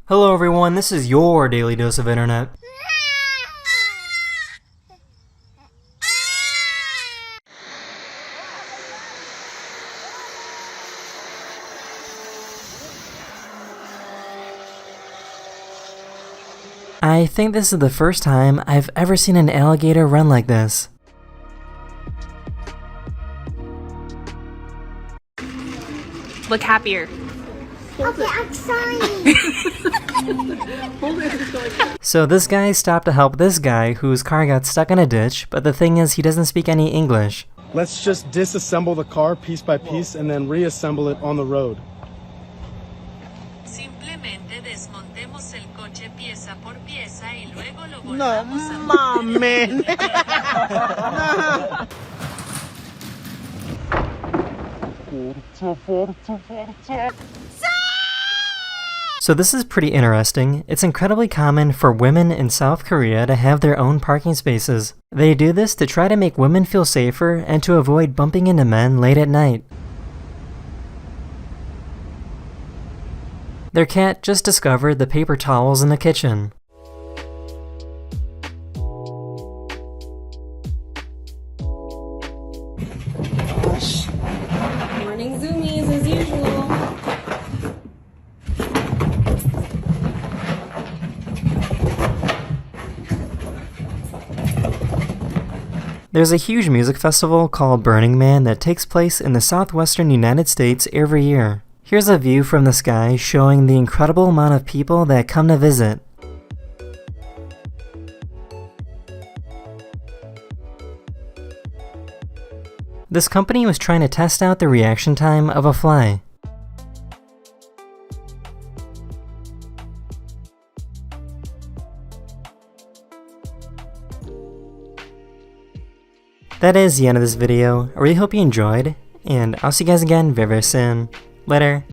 Hello everyone, this is your daily dose of internet. I think this is the first time I've ever seen an alligator run like this. Look happier. Okay, I'm sorry. So this guy stopped to help this guy whose car got stuck in a ditch, but the thing is he doesn't speak any English. Let's just disassemble the car piece by piece and then reassemble it on the road. Simplemente desmontemos el coche pieza por pieza y luego lo No volvamos a mames. So this is pretty interesting. It's incredibly common for women in South Korea to have their own parking spaces. They do this to try to make women feel safer and to avoid bumping into men late at night. Their cat just discovered the paper towels in the kitchen. Morning zoomies as usual. There's a huge music festival called Burning Man that takes place in the southwestern United States every year. Here's a view from the sky showing the incredible amount of people that come to visit. This company was trying to test out the reaction time of a fly. That is the end of this video. I really hope you enjoyed, and I'll see you guys again very soon. Later.